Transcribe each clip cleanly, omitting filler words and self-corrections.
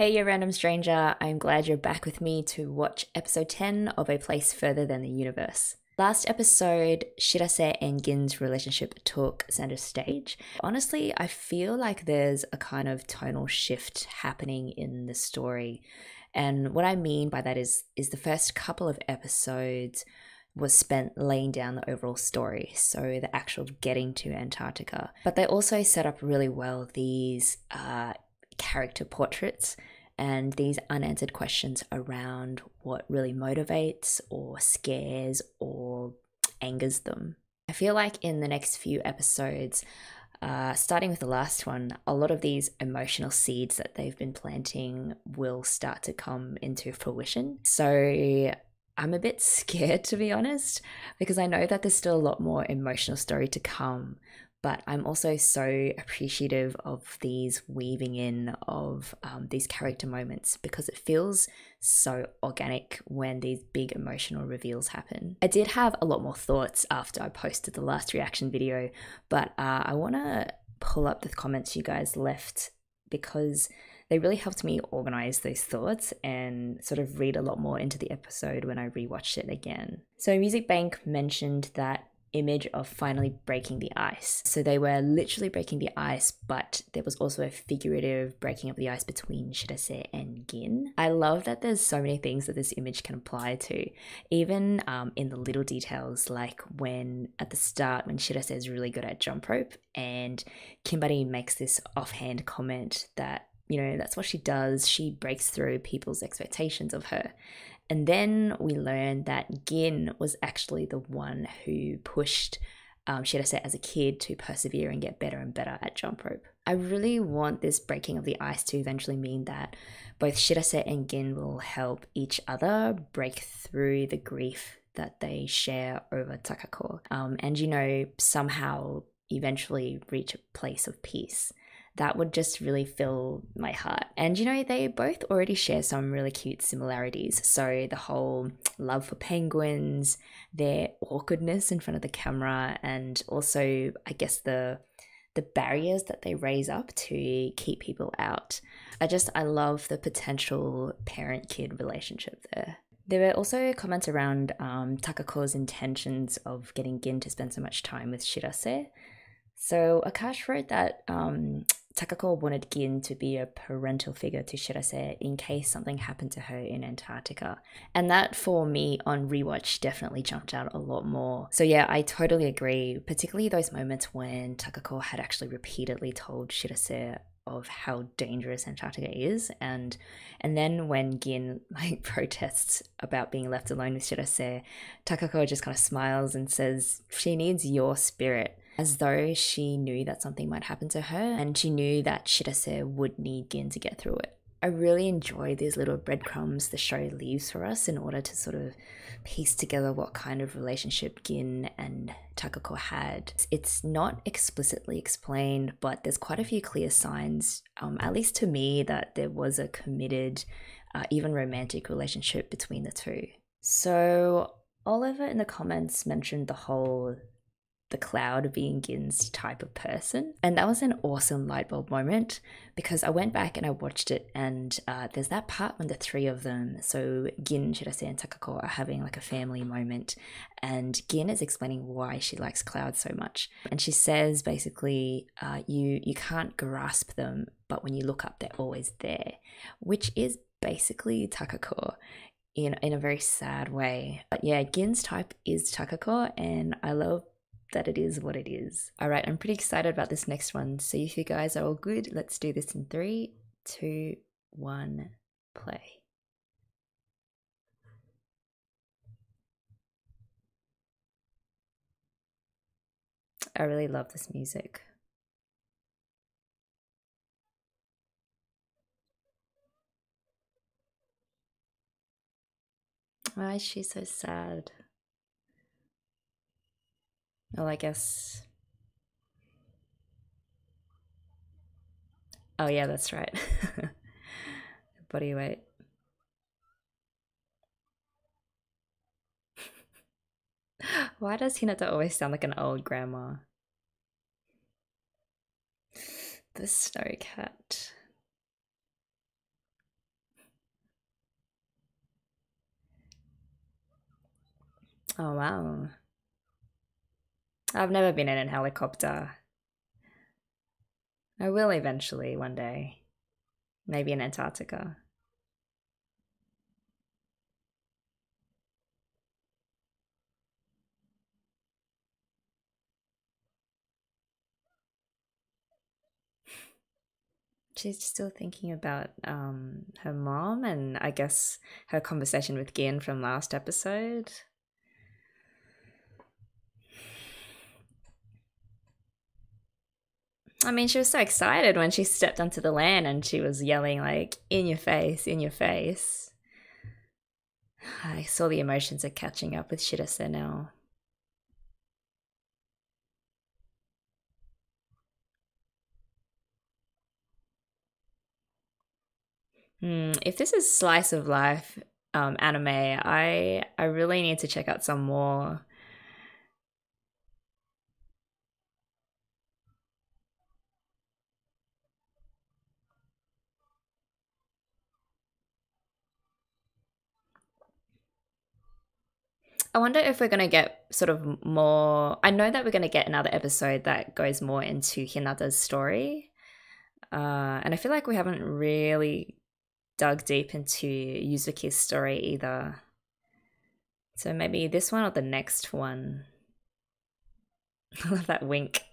Hey, you random stranger, I'm glad you're back with me to watch episode 10 of A Place Further Than the Universe. Last episode, Shirase and Gin's relationship took center stage. Honestly, I feel like there's a kind of tonal shift happening in the story. And what I mean by that is the first couple of episodes was spent laying down the overall story, so the actual getting to Antarctica. But they also set up really well these character portraits and these unanswered questions around what really motivates or scares or angers them. I feel like in the next few episodes, starting with the last one, a lot of these emotional seeds that they've been planting will start to come into fruition. So I'm a bit scared, to be honest, because I know that there's still a lot more emotional story to come. But I'm also so appreciative of these weaving in of these character moments because it feels so organic when these big emotional reveals happen. I did have a lot more thoughts after I posted the last reaction video, but I want to pull up the comments you guys left because they really helped me organize those thoughts and sort of read a lot more into the episode when I rewatched it again. So Music Bank mentioned that image of finally breaking the ice. So they were literally breaking the ice, but there was also a figurative breaking of the ice between Shirase and Gin. I love that there's so many things that this image can apply to, even in the little details, like when at the start when Shirase is really good at jump rope and Kimari makes this offhand comment that, you know, that's what she does. She breaks through people's expectations of her. And then we learned that Gin was actually the one who pushed Shirase as a kid to persevere and get better and better at jump rope. I really want this breaking of the ice to eventually mean that both Shirase and Gin will help each other break through the grief that they share over Takako. And, you know, somehow eventually reach a place of peace. That would just really fill my heart. And you know, they both already share some really cute similarities. So the whole love for penguins, their awkwardness in front of the camera, and also, I guess, the barriers that they raise up to keep people out. I love the potential parent-kid relationship there. There were also comments around Takako's intentions of getting Gin to spend so much time with Shirase. So Akash wrote that Takako wanted Gin to be a parental figure to Shirase in case something happened to her in Antarctica. And that, for me, on rewatch, definitely jumped out a lot more. So yeah, I totally agree, particularly those moments when Takako had actually repeatedly told Shirase of how dangerous Antarctica is, and then when Gin protests about being left alone with Shirase, Takako just kind of smiles and says she needs your spirit, as though she knew that something might happen to her and she knew that Shirase would need Gin to get through it. I really enjoy these little breadcrumbs the show leaves for us in order to sort of piece together what kind of relationship Gin and Takako had. It's not explicitly explained, but there's quite a few clear signs, at least to me, that there was a committed, even romantic relationship between the two. So Oliver in the comments mentioned the cloud being Gin's type of person. And that was an awesome light bulb moment because I went back and I watched it, and there's that part when the three of them, so Gin, Shirase, and Takako, are having like a family moment, and Gin is explaining why she likes clouds so much. And she says basically, you can't grasp them, but when you look up, they're always there, which is basically Takako in a very sad way. But yeah, Gin's type is Takako, and I love that it is what it is. All right, I'm pretty excited about this next one. So if you guys are all good, let's do this in 3, 2, 1, play. I really love this music. Why is she so sad? Well, I guess... Oh yeah, that's right. Body weight. Why does Hinata always sound like an old grandma? The snow cat. Oh, wow. I've never been in a helicopter. I will eventually one day. Maybe in Antarctica. She's still thinking about her mom and I guess her conversation with Gin from last episode. I mean, she was so excited when she stepped onto the land and she was yelling like, in your face, in your face. I saw the emotions are catching up with Shirase now. If this is slice of life anime, I really need to check out some more. I wonder if we're going to get sort of more. I know that we're going to get another episode that goes more into Hinata's story. And I feel like we haven't really dug deep into Yuzuki's story either. So maybe this one or the next one. I love that wink.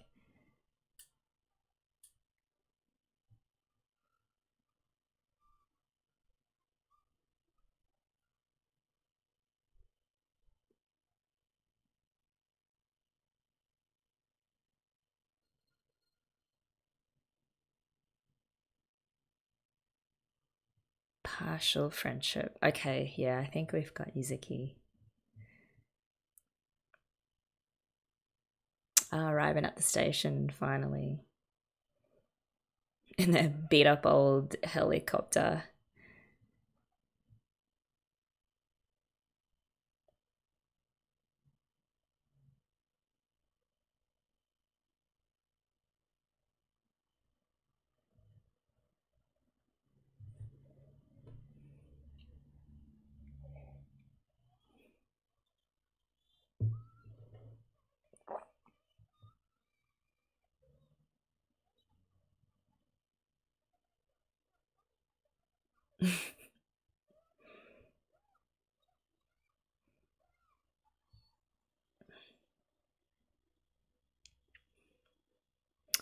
Partial friendship. Okay, yeah, I think we've got Yuzuki. Arriving at the station finally. In their beat up old helicopter.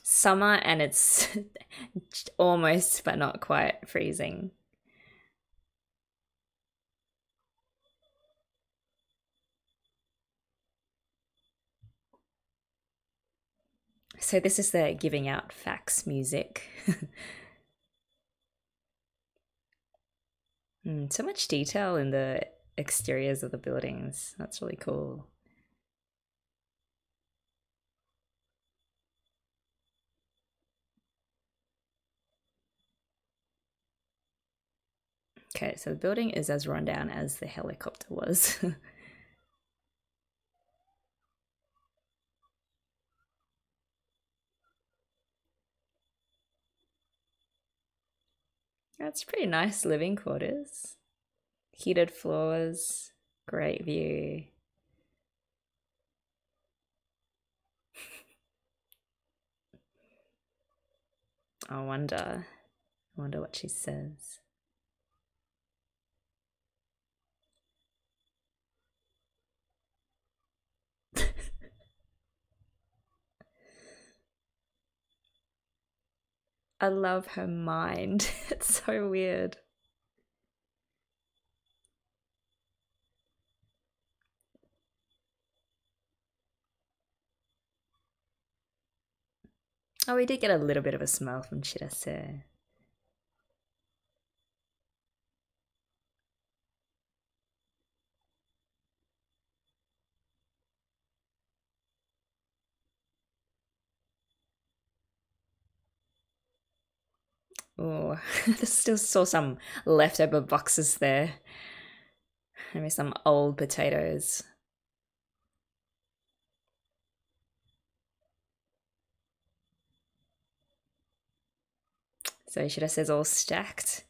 Summer and it's almost but not quite freezing. So this is the giving out facts music. So much detail in the exteriors of the buildings. That's really cool. Okay, so the building is as rundown as the helicopter was. That's pretty nice living quarters. Heated floors, great view. I wonder what she says. I love her mind. It's so weird. Oh, we did get a little bit of a smell from Shirase. Oh, I still saw some leftover boxes there. Maybe some old potatoes. So Shirase's all stacked.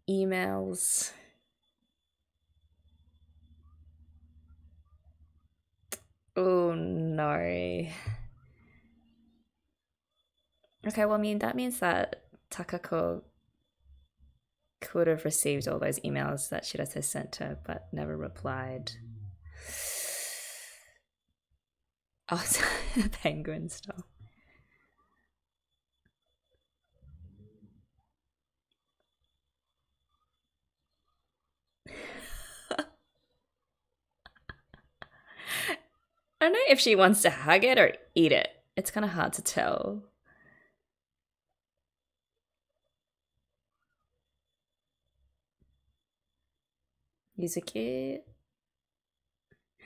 emails. Oh no. Okay, well, I mean, that means that Takako could have received all those emails that Shirase sent her, but never replied. Oh, penguin stuff. I don't know if she wants to hug it or eat it. It's kind of hard to tell. Yuzuki.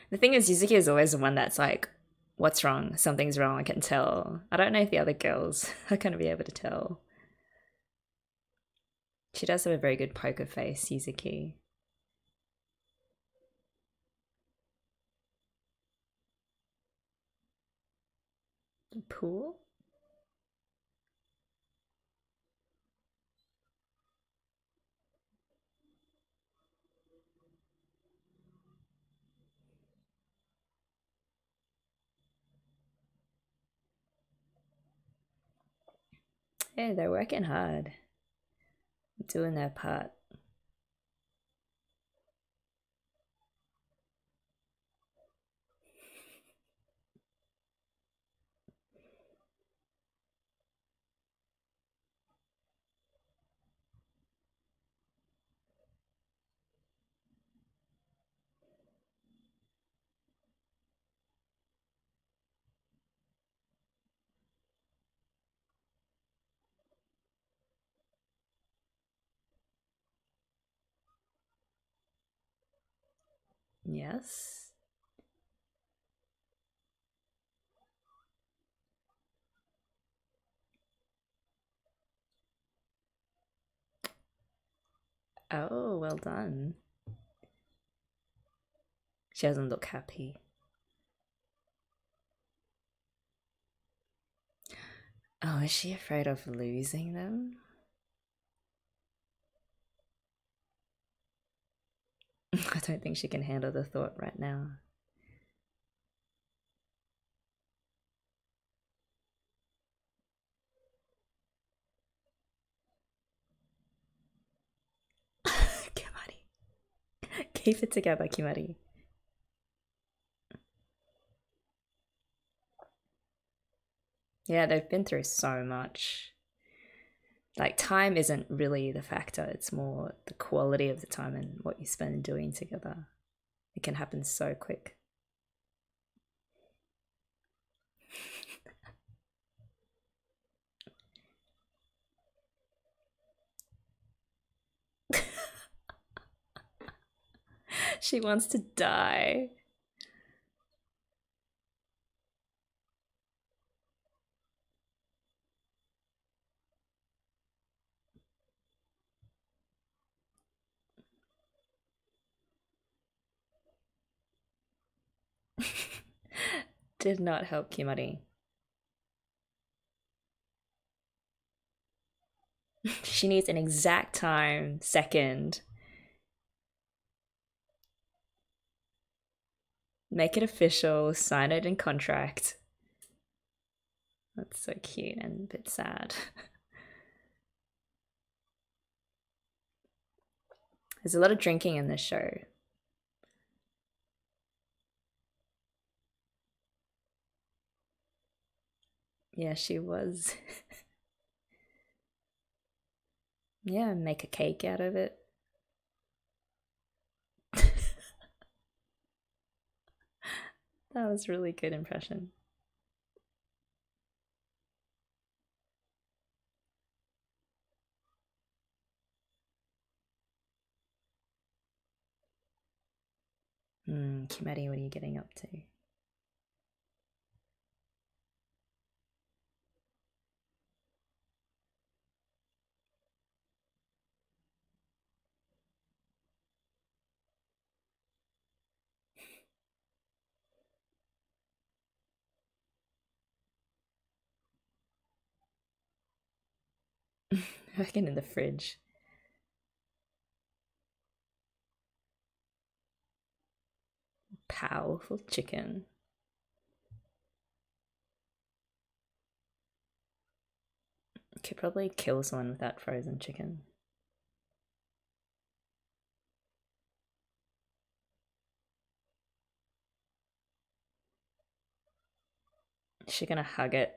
The thing is, Yuzuki is always the one that's like, what's wrong? Something's wrong, I can tell. I don't know if the other girls are going to be able to tell. She does have a very good poker face, Yuzuki. Pool? Yeah, they're working hard. Doing their part. Yes. Oh, well done. She doesn't look happy. Oh, is she afraid of losing them? I don't think she can handle the thought right now. Kimari. Keep it together, Kimari. Yeah, they've been through so much. Like, time isn't really the factor, it's more the quality of the time and what you spend doing together. It can happen so quick. She wants to die. Did not help Kimari. She needs an exact time, second. Make it official, sign it in contract. That's so cute and a bit sad. There's a lot of drinking in this show. Yeah, she was. Yeah, make a cake out of it. That was really good impression. Kimari, what are you getting up to? Working in the fridge. powerful chicken. Could probably kill someone with that frozen chicken. Is she gonna hug it?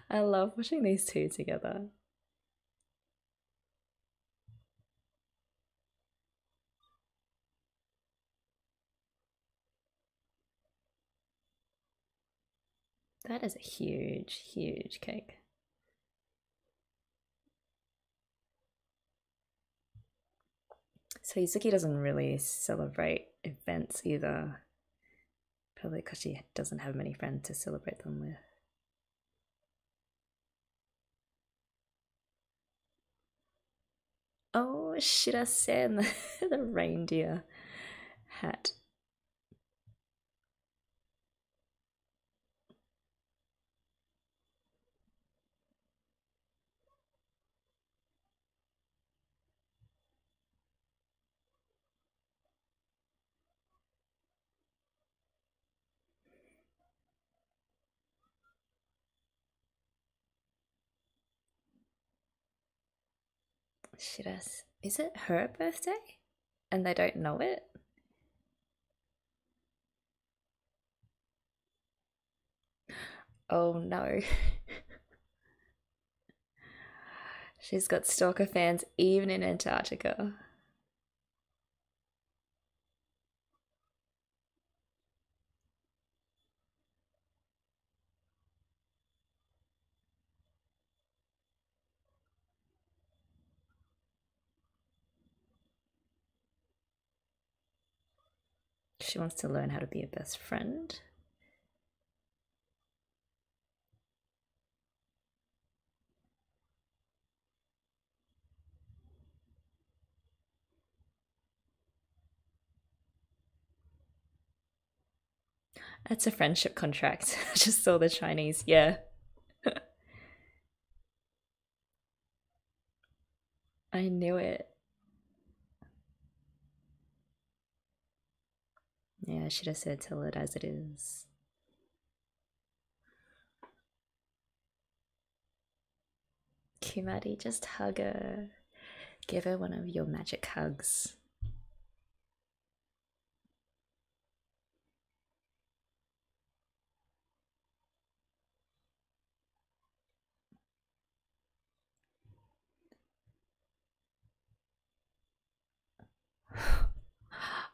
I love watching these two together. That is a huge, huge cake. So Yuzuki doesn't really celebrate events either. Probably because she doesn't have many friends to celebrate them with. Oh, Shirase, the reindeer hat. Shirase. Is it her birthday? And they don't know it? Oh no. She's got stalker fans even in Antarctica. She wants to learn how to be a best friend. That's a friendship contract. I just saw the Chinese. Yeah. I knew it. Yeah, I should have said tell it as it is. Kimari, just hug her. Give her one of your magic hugs.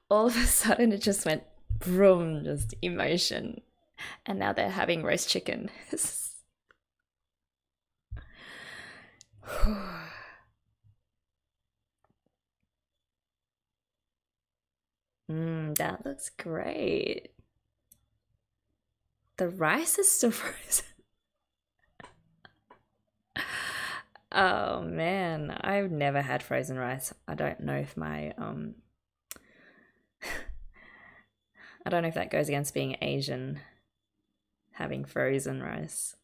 All of a sudden it just went boom, just emotion. And now they're having roast chicken. That looks great. The rice is still frozen. Oh man, I've never had frozen rice. I don't know if my I don't know if that goes against being Asian, having frozen rice.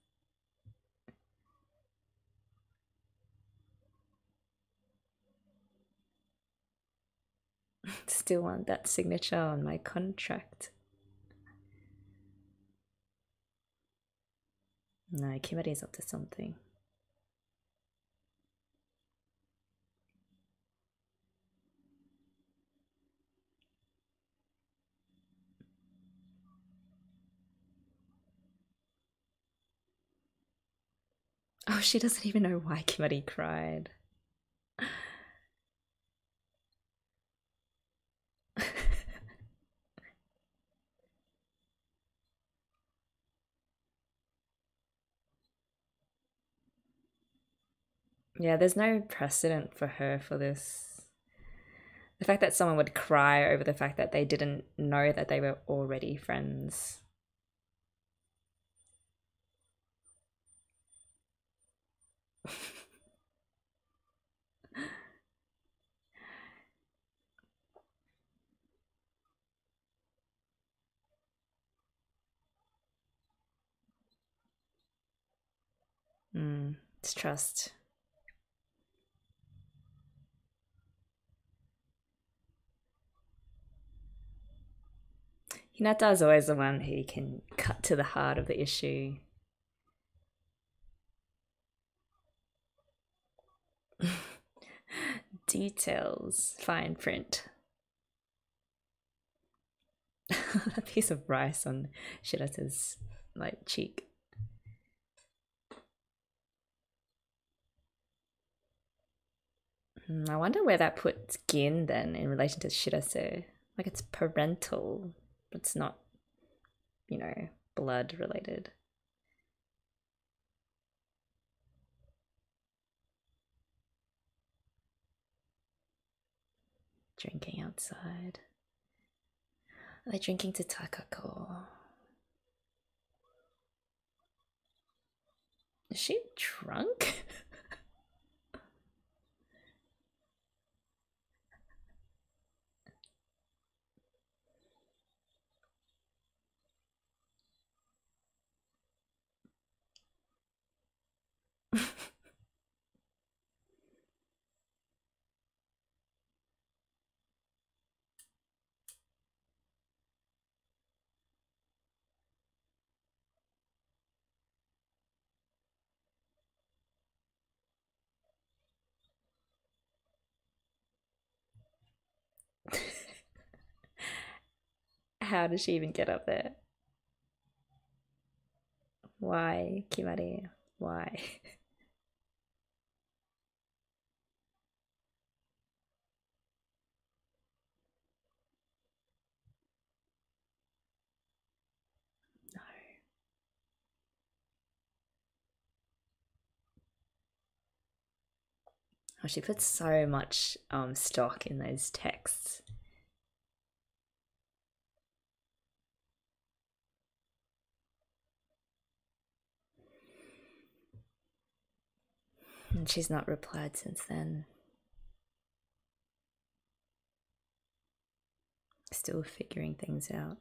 Still want that signature on my contract. No, Kimari's up to something. Oh, she doesn't even know why Kimari cried. Yeah, there's no precedent for her for this. The fact that someone would cry over the fact that they didn't know that they were already friends. It's trust. Hinata is always the one who can cut to the heart of the issue. Details, fine print. A piece of rice on Shirasa's like cheek. I wonder where that puts Gin then in relation to Shirase. Like it's parental, but it's not, you know, blood related. Drinking outside. Are they drinking to Takako? Is she drunk? How does she even get up there? Why, Kimari? Why? No. Oh, she puts so much stock in those texts. And she's not replied since then. Still figuring things out.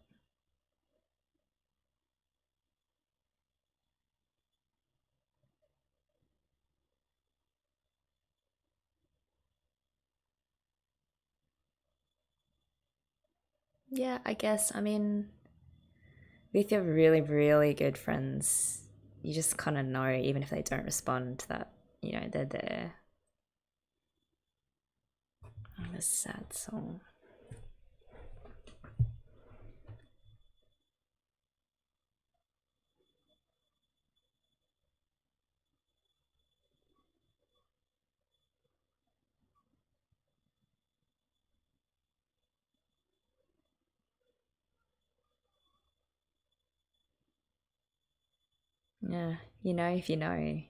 Yeah, I guess. I mean, with your really, really good friends, you just kind of know, even if they don't respond, that, you know, they're there. Oh, this sad song. Yeah, you know if you know.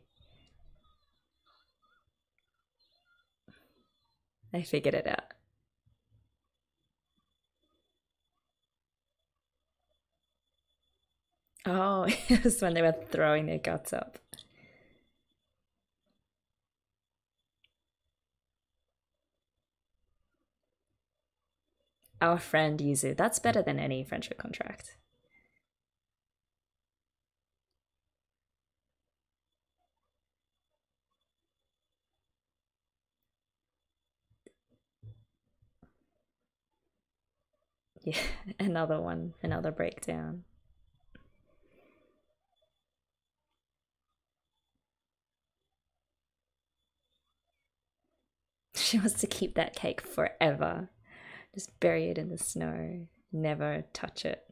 They figured it out. Oh, it was when they were throwing their guts up. Our friend Yuzu. That's better than any friendship contract. Yeah, another one, another breakdown. She wants to keep that cake forever. Just bury it in the snow. Never touch it.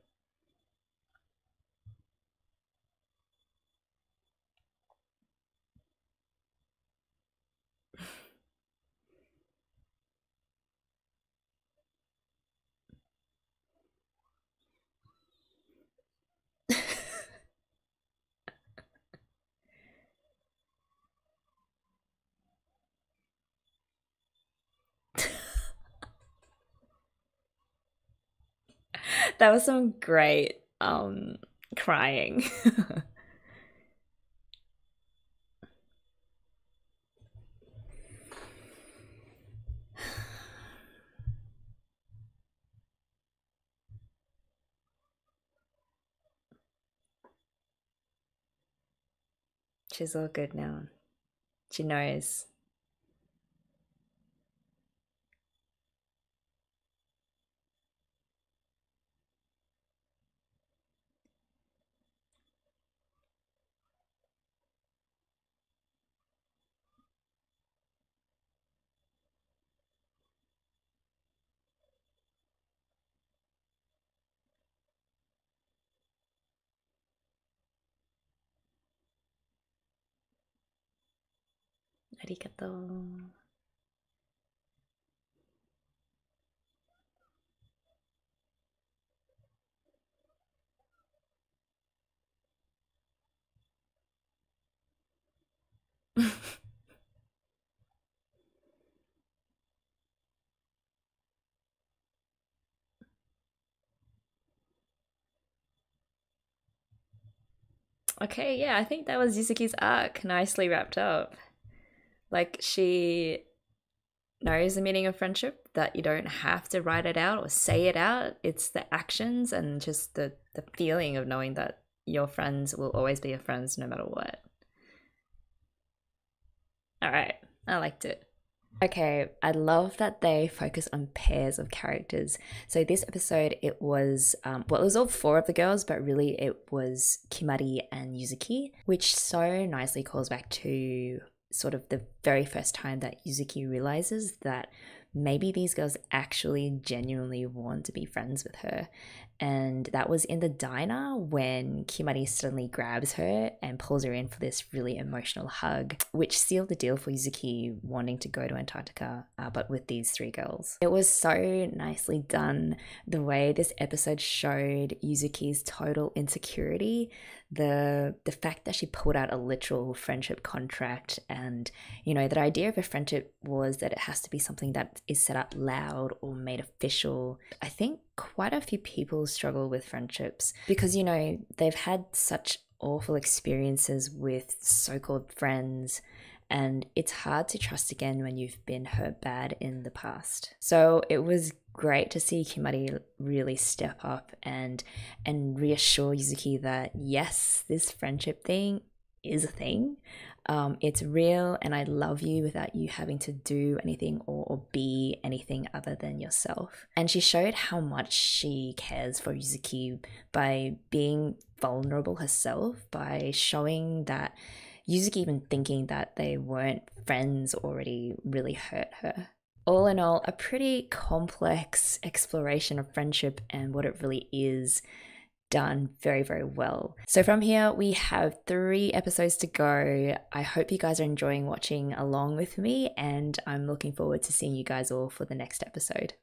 That was some great crying. She's all good now. She knows. Arigato. Okay, yeah, I think that was Yuzuki's arc nicely wrapped up. Like, she knows the meaning of friendship, that you don't have to write it out or say it out. It's the actions and just the feeling of knowing that your friends will always be your friends no matter what. All right, I liked it. Okay, I love that they focus on pairs of characters. So this episode, it was, well, it was all four of the girls, but really it was Kimari and Yuzuki, which so nicely calls back to sort of the very first time that Yuzuki realizes that maybe these girls actually genuinely want to be friends with her. And that was in the diner when Kimari suddenly grabs her and pulls her in for this really emotional hug, which sealed the deal for Yuzuki wanting to go to Antarctica, but with these three girls. It was so nicely done, the way this episode showed Yuzuki's total insecurity, the fact that she pulled out a literal friendship contract, and you know, that idea of a friendship was that it has to be something that is said out loud or made official. I think quite a few people struggle with friendships because, you know, they've had such awful experiences with so-called friends, and it's hard to trust again when you've been hurt bad in the past. So it was great to see Kimari really step up and reassure Yuzuki that yes, this friendship thing is a thing. It's real, and I love you without you having to do anything or be anything other than yourself. And she showed how much she cares for Yuzuki by being vulnerable herself, by showing that Yuzuki even thinking that they weren't friends already really hurt her. All in all, a pretty complex exploration of friendship and what it really is, done very, very well. So from here, we have 3 episodes to go. I hope you guys are enjoying watching along with me, and I'm looking forward to seeing you guys all for the next episode.